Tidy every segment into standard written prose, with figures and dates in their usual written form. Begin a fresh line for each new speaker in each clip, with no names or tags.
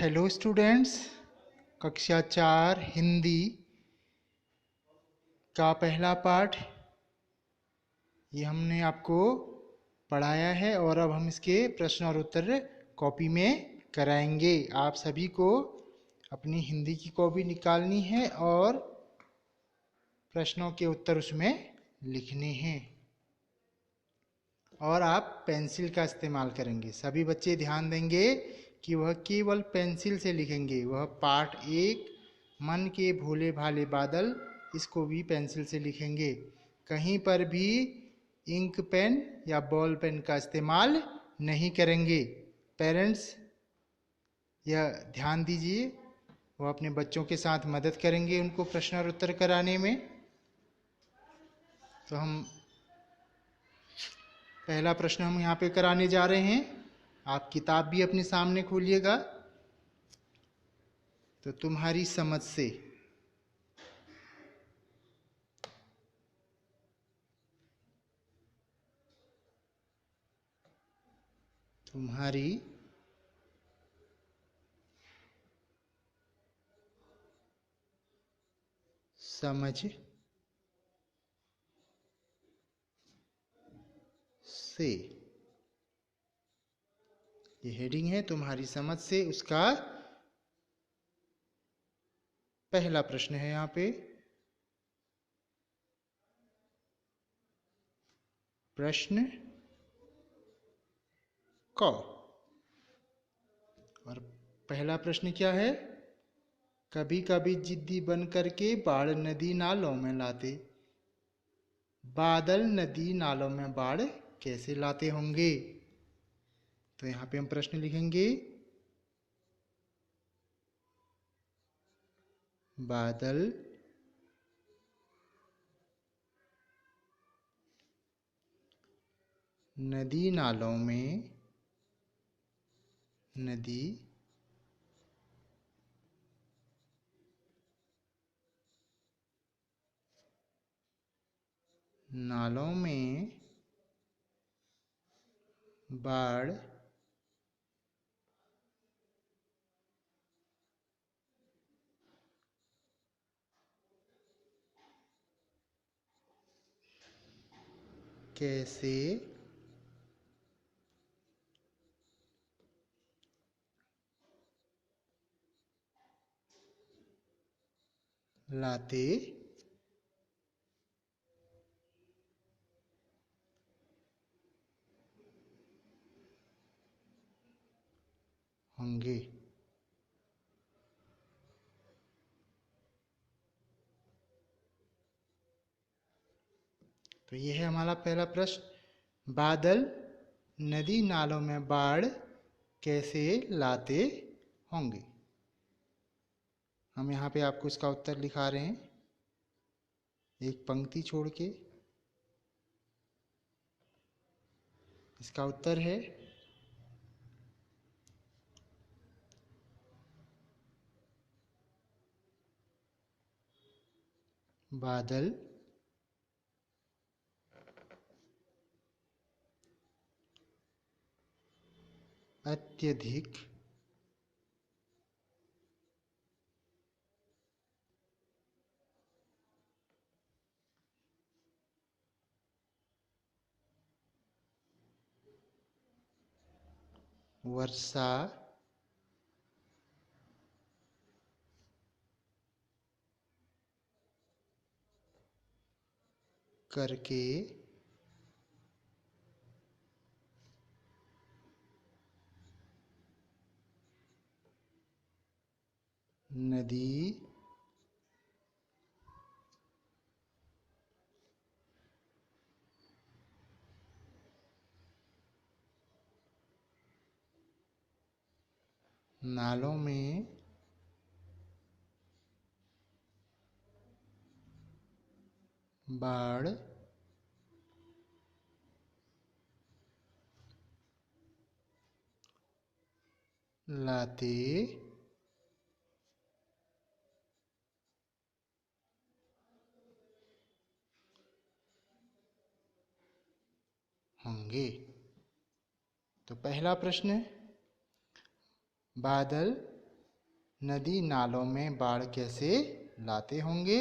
Hello students, कक्षा 4 हिंदी का पहला पाठ ये हमने आपको पढ़ाया है और अब हम इसके प्रश्न और उत्तर कॉपी में कराएंगे। आप सभी को अपनी हिंदी की कॉपी निकालनी है और प्रश्नों के उत्तर उसमें लिखने हैं और आप पेंसिल का इस्तेमाल करेंगे। सभी बच्चे ध्यान देंगे कि वह केवल पेंसिल से लिखेंगे। वह पार्ट 1 मन के भोले भाले बादल, इसको भी पेंसिल से लिखेंगे। कहीं पर भी इंक पेन या बॉल पेन का इस्तेमाल नहीं करेंगे। पेरेंट्स यह ध्यान दीजिए, वह अपने बच्चों के साथ मदद करेंगे उनको प्रश्न और उत्तर कराने में। तो हम पहला प्रश्न हम यहाँ पे कराने जा रहे हैं। आप किताब भी अपने सामने खोलिएगा। तो तुम्हारी समझ से तुम्हारी समझ से, ये हेडिंग है तुम्हारी समझ से। उसका पहला प्रश्न है यहाँ पे। प्रश्न क, और पहला प्रश्न क्या है? कभी कभी जिद्दी बन करके बाढ़ नदी नालों में लाते। बादल नदी नालों में बाढ़ कैसे लाते होंगे? तो यहाँ पे हम प्रश्न लिखेंगे, बादल नदी नालों में, नदी नालों में बाढ़ कैसे लाते होंगे? तो ये है हमारा पहला प्रश्न, बादल नदी नालों में बाढ़ कैसे लाते होंगे। हम यहाँ पे आपको इसका उत्तर लिखा रहे हैं, एक पंक्ति छोड़ के। इसका उत्तर है बादल अत्यधिक वर्षा करके नदी नालों में बाढ़ लाते होंगे। तो पहला प्रश्न, बादल नदी नालों में बाढ़ कैसे लाते होंगे।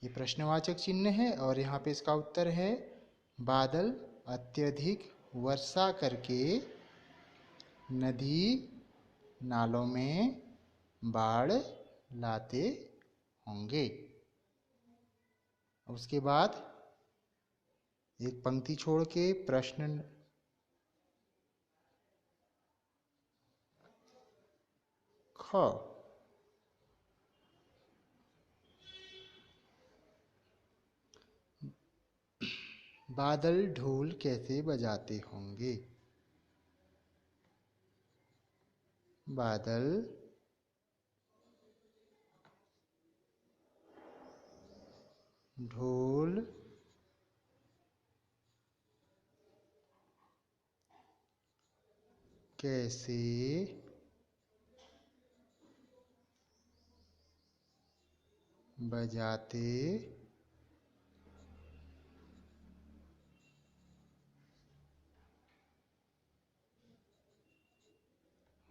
ये प्रश्नवाचक चिन्ह है और यहाँ पे इसका उत्तर है बादल अत्यधिक वर्षा करके नदी नालों में बाढ़ लाते होंगे। उसके बाद एक पंक्ति छोड़ के प्रश्न ख, बादल ढोल कैसे बजाते होंगे। बादल ढोल कैसे बजाते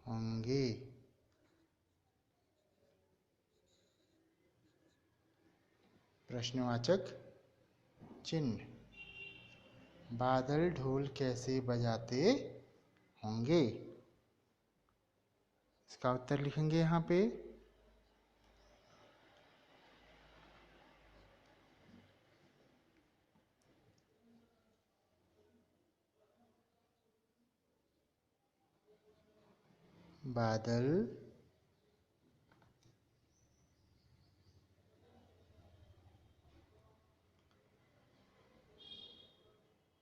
होंगे। प्रश्नवाचक चिन्ह, बादल ढोल कैसे बजाते होंगे। इसका उत्तर लिखेंगे यहाँ पे बादल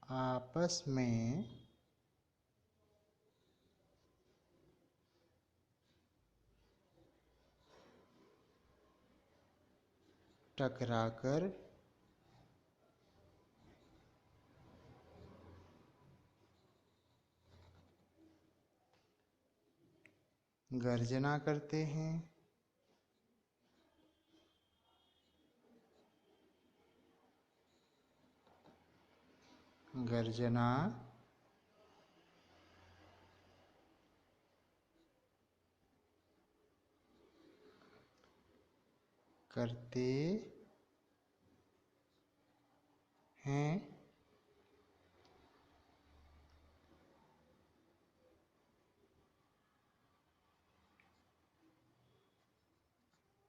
आपस में टकराकर गर्जना करते हैं। गर्जना करते हैं।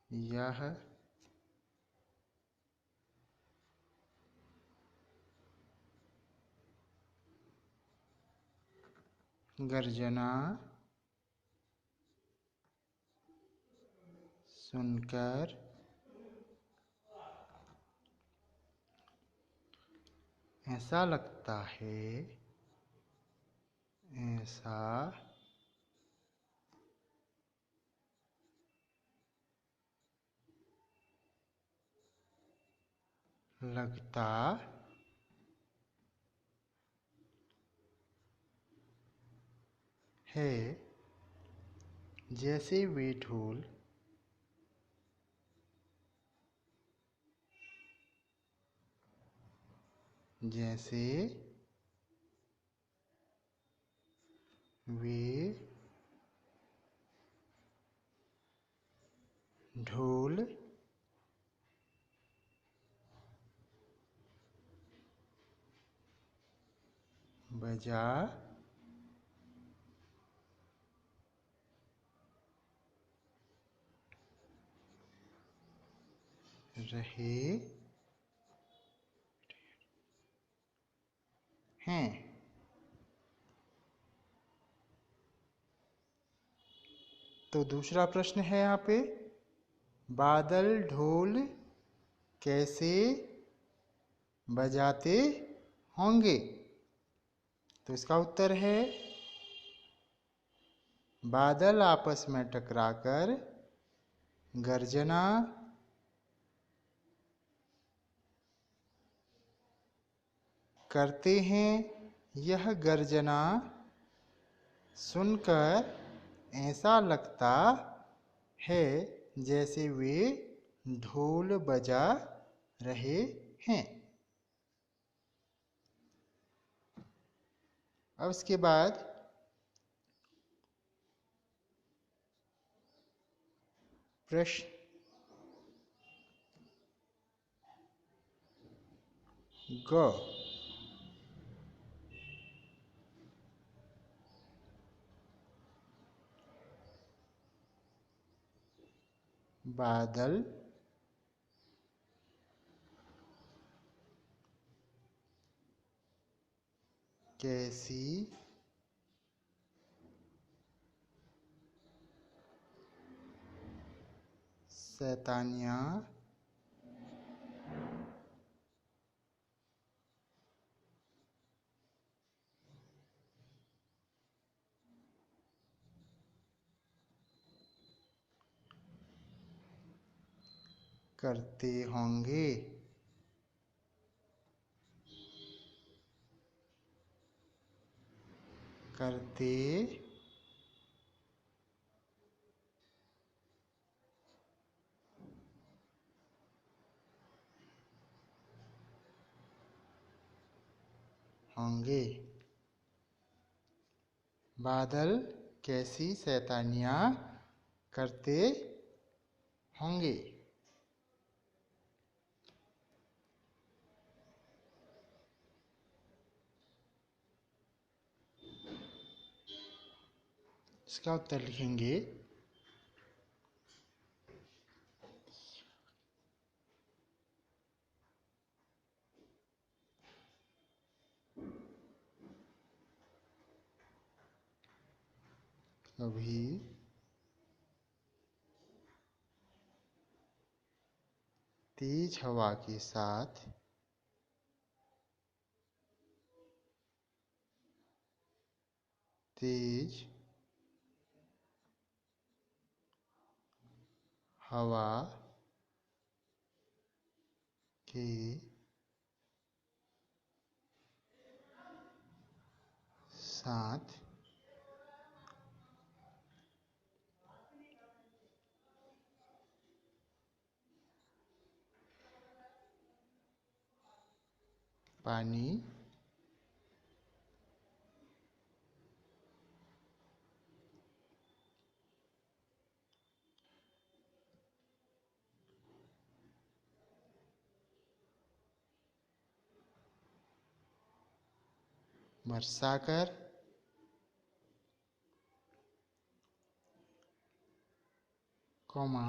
यह गर्जना सुनकर ऐसा लगता है, ऐसा लगता है जैसे वे ढोल जैसे वे ढोल बजा रहे हैं। तो दूसरा प्रश्न है यहाँ पे, बादल ढोल कैसे बजाते होंगे। तो इसका उत्तर है बादल आपस में टकराकर गर्जना करते हैं। यह गर्जना सुनकर ऐसा लगता है जैसे वे ढोल बजा रहे हैं। अब इसके बाद प्रश्न ग, बादल कैसी शैतानियाँ करते होंगे। करते होंगे। बादल कैसी शैतानियाँ करते होंगे। इसका उत्तर लिखेंगे कभी तेज हवा के साथ तेज हवा के साथ पानी बरसाकर कौमा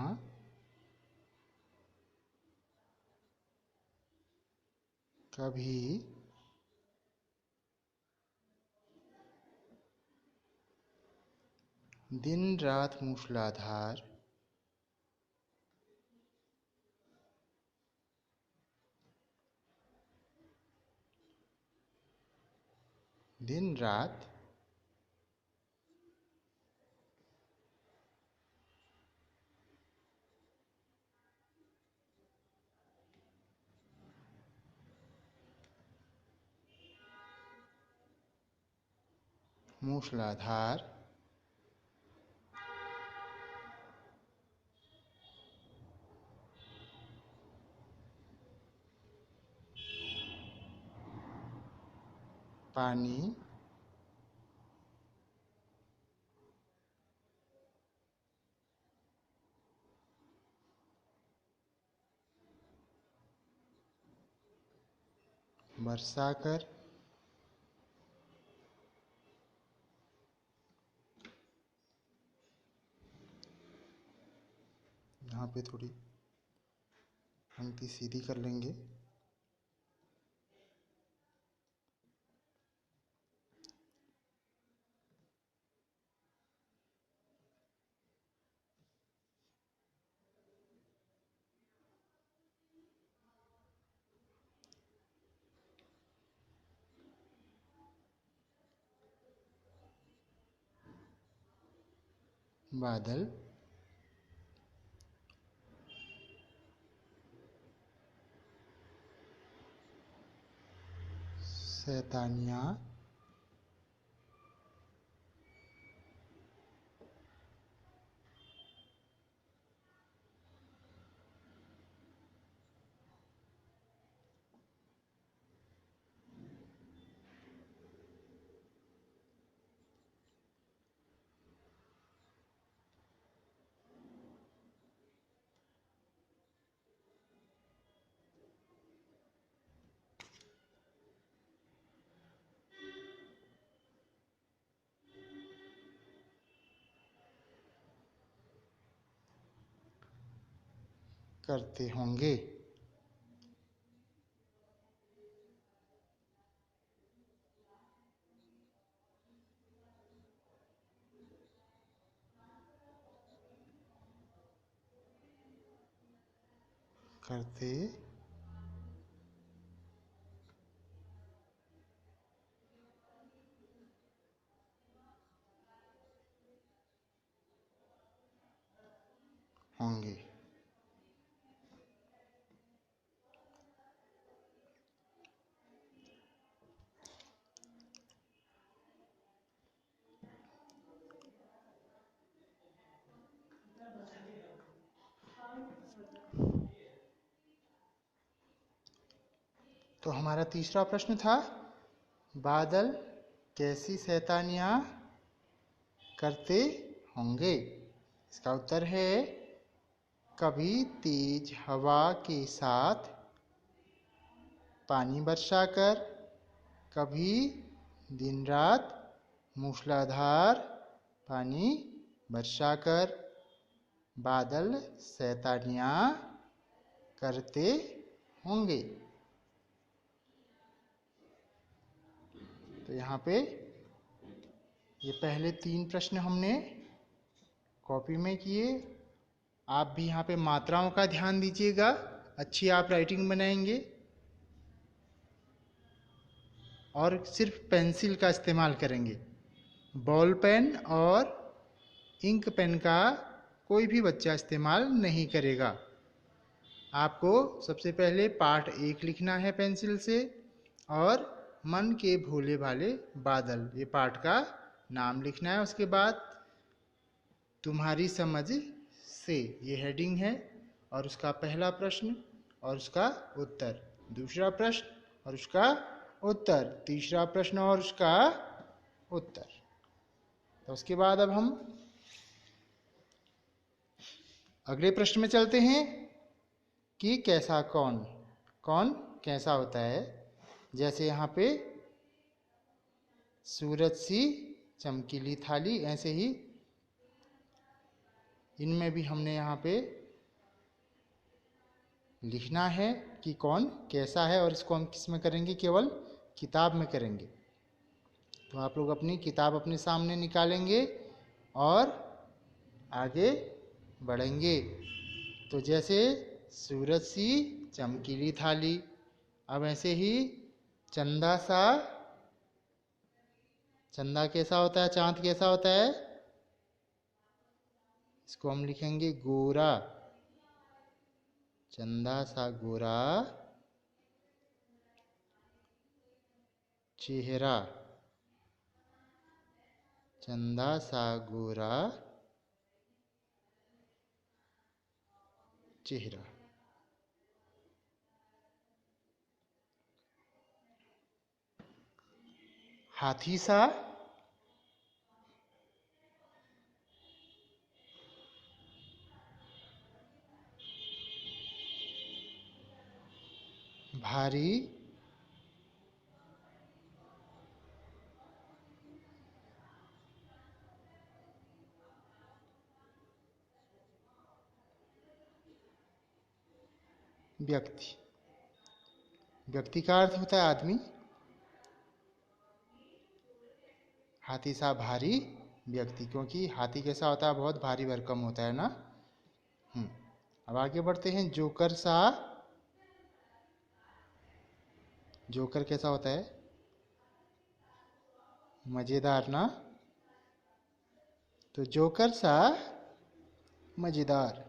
कभी दिन रात मूसलाधार दिन रात मूसलाधार पानी बरसाकर यहाँ पे थोड़ी पंक्ति सीधी कर लेंगे। बादल शैतानियाँ करते होंगे। करते होंगे। तो हमारा तीसरा प्रश्न था, बादल कैसी शैतानियाँ करते होंगे। इसका उत्तर है, कभी तेज हवा के साथ पानी बरसाकर, कभी दिन रात मूसलाधार पानी बरसाकर बादल शैतानियाँ करते होंगे। तो यहाँ पे ये पहले 3 प्रश्न हमने कॉपी में किए। आप भी यहाँ पे मात्राओं का ध्यान दीजिएगा, अच्छी आप राइटिंग बनाएंगे। और सिर्फ पेंसिल का इस्तेमाल करेंगे, बॉल पेन और इंक पेन का कोई भी बच्चा इस्तेमाल नहीं करेगा। आपको सबसे पहले पार्ट 1 लिखना है पेंसिल से, और मन के भोले भाले बादल ये पार्ट का नाम लिखना है। उसके बाद तुम्हारी समझ से ये हेडिंग है, और उसका पहला प्रश्न और उसका उत्तर, दूसरा प्रश्न और उसका उत्तर, तीसरा प्रश्न और उसका उत्तर। तो उसके बाद अब हम अगले प्रश्न में चलते हैं कि कैसा कौन, कौन कैसा होता है। जैसे यहाँ पे सूरज सी चमकीली थाली, ऐसे ही इनमें भी हमने यहाँ पे लिखना है कि कौन कैसा है, और इसको हम किस में करेंगे, केवल किताब में करेंगे। तो आप लोग अपनी किताब अपने सामने निकालेंगे और आगे बढ़ेंगे। तो जैसे सूरज सी चमकीली थाली, अब ऐसे ही चंदा सा, चंदा कैसा होता है, चांद कैसा होता है, इसको हम लिखेंगे गोरा, चंदा सा गोरा चेहरा, चंदा सा गोरा चेहरा। हाथी सा भारी व्यक्ति, व्यक्ति का अर्थ होता है आदमी। हाथी सा भारी व्यक्ति, क्योंकि हाथी कैसा होता है, बहुत भारी भरकम होता है ना। अब आगे बढ़ते हैं, जोकर सा, जोकर कैसा होता है, मजेदार ना। तो जोकर सा मजेदार,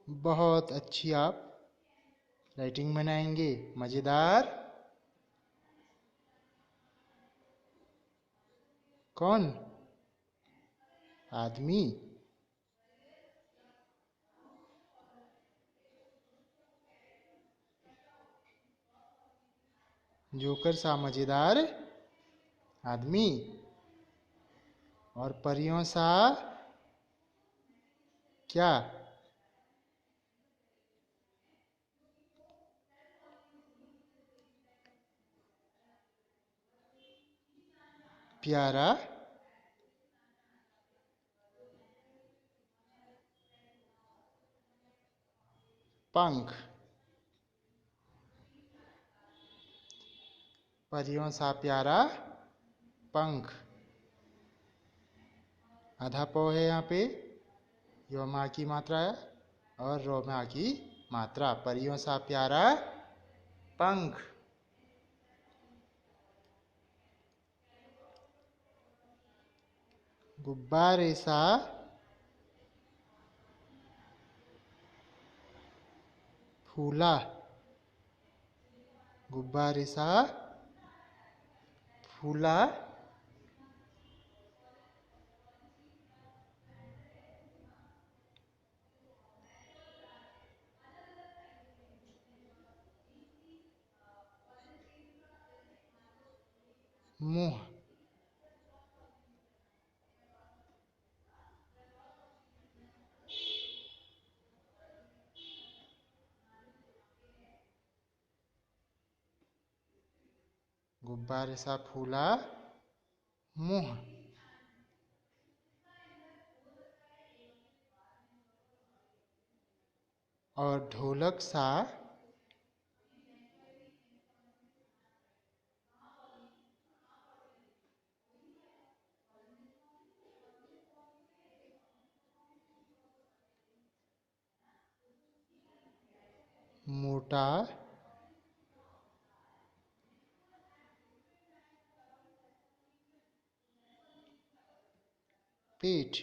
बहुत अच्छी आप राइटिंग बनाएंगे। मजेदार कौन, आदमी। जोकर सा मजेदार आदमी। और परियों सा क्या, प्यारा पंख। परियों सा प्यारा पंख। आधा पौ है यहाँ पे, यो माँ की मात्रा है और रो माँ की मात्रा। परियों सा प्यारा पंख। गुब्बारे सा फूला। गुब्बारे सा फूला। मुंह। गुब्बारे सा फूला मुंह। और ढोलक सा मोटा पेट।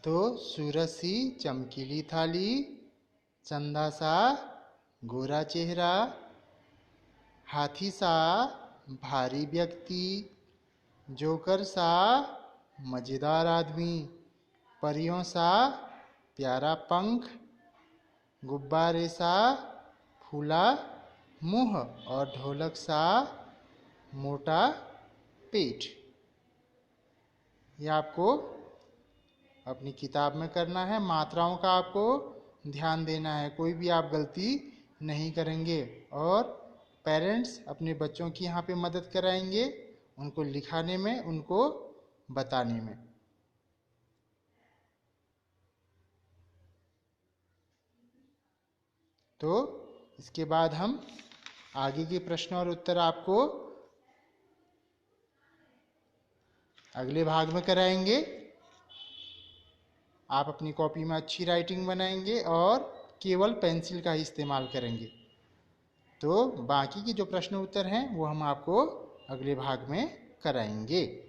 तो सूरज सी चमकीली थाली, चंदा सा गोरा चेहरा, हाथी सा भारी व्यक्ति, जोकर सा मजेदार आदमी, परियों सा प्यारा पंख, गुब्बारे सा फूला मुंह और ढोलक सा मोटा पेट। ये आपको अपनी किताब में करना है। मात्राओं का आपको ध्यान देना है, कोई भी आप गलती नहीं करेंगे। और पेरेंट्स अपने बच्चों की यहाँ पे मदद कराएंगे, उनको लिखाने में, उनको बताने में। तो इसके बाद हम आगे के प्रश्न और उत्तर आपको अगले भाग में कराएंगे। आप अपनी कॉपी में अच्छी राइटिंग बनाएंगे और केवल पेंसिल का ही इस्तेमाल करेंगे। तो बाकी के जो प्रश्न उत्तर हैं वो हम आपको अगले भाग में कराएंगे।